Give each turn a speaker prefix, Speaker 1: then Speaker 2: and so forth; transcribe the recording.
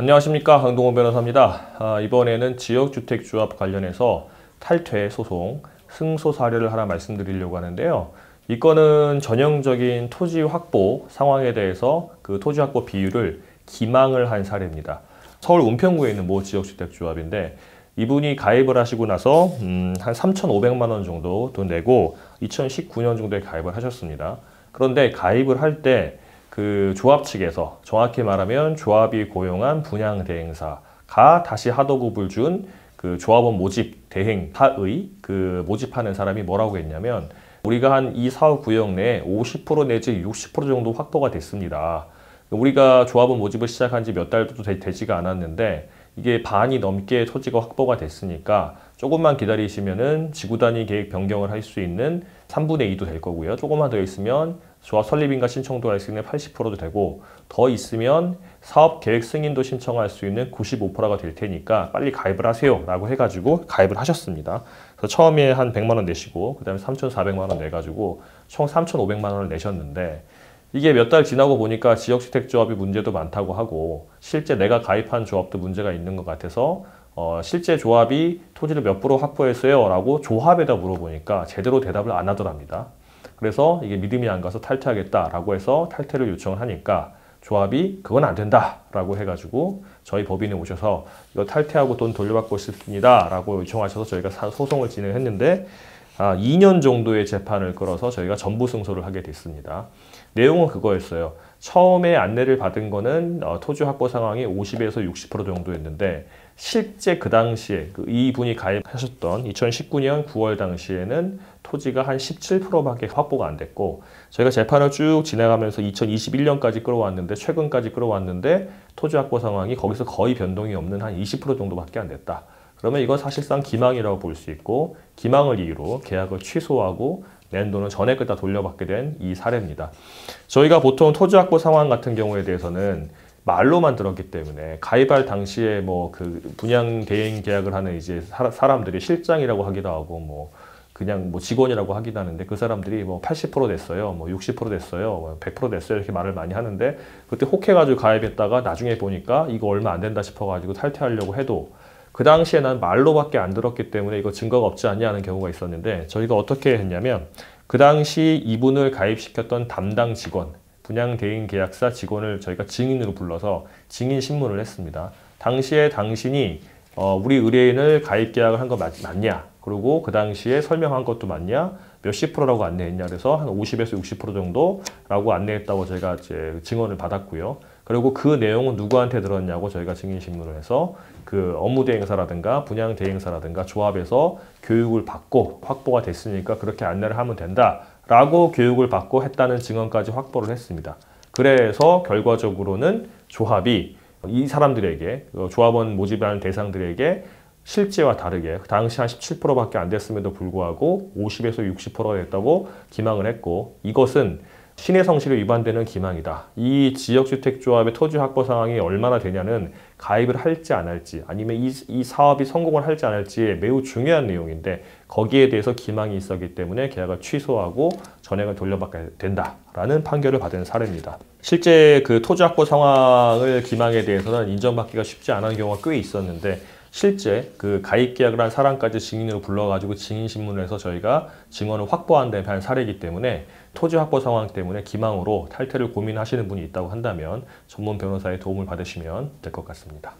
Speaker 1: 안녕하십니까, 강동원 변호사입니다. 이번에는 지역주택조합 관련해서 탈퇴 소송 승소 사례를 하나 말씀드리려고 하는데요. 이 건은 전형적인 토지 확보 상황에 대해서 그 토지 확보 비율을 기망을 한 사례입니다. 서울 은평구에 있는 모 지역주택조합인데 이분이 가입을 하시고 나서 한 3,500만 원 정도 돈 내고 2019년 정도에 가입을 하셨습니다. 그런데 가입을 할 때 그 조합 측에서 정확히 말하면 조합이 고용한 분양대행사가 다시 하도급을 준 그 조합원 모집 대행사의 그 모집하는 사람이 뭐라고 했냐면 우리가 한 이 사업 구역 내에 50% 내지 60% 정도 확보가 됐습니다. 우리가 조합원 모집을 시작한 지 몇 달도 되지가 않았는데 이게 반이 넘게 토지가 확보가 됐으니까 조금만 기다리시면은 지구단위 계획 변경을 할 수 있는 3분의 2도 될 거고요. 조금만 더 있으면 조합 설립인가 신청도 할 수 있는 80%도 되고 더 있으면 사업 계획 승인도 신청할 수 있는 95%가 될 테니까 빨리 가입을 하세요 라고 해가지고 가입을 하셨습니다. 그래서 처음에 한 100만 원 내시고 그 다음에 3,400만 원 내가지고 총 3,500만 원을 내셨는데 이게 몇 달 지나고 보니까 지역주택조합이 문제도 많다고 하고 실제 내가 가입한 조합도 문제가 있는 것 같아서 실제 조합이 토지를 몇 프로 확보했어요? 라고 조합에다 물어보니까 제대로 대답을 안 하더랍니다. 그래서 이게 믿음이 안 가서 탈퇴하겠다라고 해서 탈퇴를 요청을 하니까 조합이 그건 안 된다 라고 해가지고 저희 법인에 오셔서 이거 탈퇴하고 돈 돌려받고 싶습니다 라고 요청하셔서 저희가 소송을 진행했는데 2년 정도의 재판을 끌어서 저희가 전부 승소를 하게 됐습니다. 내용은 그거였어요. 처음에 안내를 받은 거는 토지 확보 상황이 50에서 60% 정도였는데 실제 그 당시에 이분이 가입하셨던 2019년 9월 당시에는 토지가 한 17%밖에 확보가 안 됐고 저희가 재판을 쭉 진행하면서 2021년까지 끌어왔는데 최근까지 끌어왔는데 토지 확보 상황이 거기서 거의 변동이 없는 한 20% 정도밖에 안 됐다. 그러면 이건 사실상 기망이라고 볼 수 있고 기망을 이유로 계약을 취소하고 낸 돈을 전액을 다 돌려받게 된 이 사례입니다. 저희가 보통 토지 확보 상황 같은 경우에 대해서는 말로만 들었기 때문에 가입할 당시에 뭐 그 분양 대행 계약을 하는 이제 사람들이 실장이라고 하기도 하고 뭐 그냥 뭐 직원이라고 하기도 하는데 그 사람들이 뭐 80% 됐어요, 뭐 60% 됐어요, 100% 됐어요 이렇게 말을 많이 하는데 그때 혹해가지고 가입했다가 나중에 보니까 이거 얼마 안 된다 싶어가지고 탈퇴하려고 해도 그 당시에 난 말로밖에 안 들었기 때문에 이거 증거가 없지 않냐 하는 경우가 있었는데 저희가 어떻게 했냐면 그 당시 이분을 가입시켰던 담당 직원, 분양대행 계약사 직원을 저희가 증인으로 불러서 증인 신문을 했습니다. 당시에 당신이 우리 의뢰인을 가입 계약을 한 거 맞냐? 그리고 그 당시에 설명한 것도 맞냐? 몇십 프로라고 안내했냐? 그래서 한 50에서 60% 정도라고 안내했다고 저희가 이제 증언을 받았고요. 그리고 그 내용은 누구한테 들었냐고 저희가 증인신문을 해서 그 업무대행사라든가 분양대행사라든가 조합에서 교육을 받고 확보가 됐으니까 그렇게 안내를 하면 된다 라고 교육을 받고 했다는 증언까지 확보를 했습니다. 그래서 결과적으로는 조합이 이 사람들에게 조합원 모집하는 대상들에게 실제와 다르게 당시 한 17%밖에 안 됐음에도 불구하고 50에서 60%가 됐다고 기망을 했고 이것은 신의 성실에 위반되는 기망이다. 이 지역주택조합의 토지 확보 상황이 얼마나 되냐는 가입을 할지 안 할지 아니면 이 사업이 성공을 할지 안 할지에 매우 중요한 내용인데 거기에 대해서 기망이 있었기 때문에 계약을 취소하고 전액을 돌려받게 된다라는 판결을 받은 사례입니다. 실제 그 토지 확보 상황을 기망에 대해서는 인정받기가 쉽지 않은 경우가 꽤 있었는데 실제 그 가입 계약을 한 사람까지 증인으로 불러가지고 증인 신문을 해서 저희가 증언을 확보한 데 한 사례이기 때문에 토지 확보 상황 때문에 기망으로 탈퇴를 고민하시는 분이 있다고 한다면 전문 변호사의 도움을 받으시면 될 것 같습니다.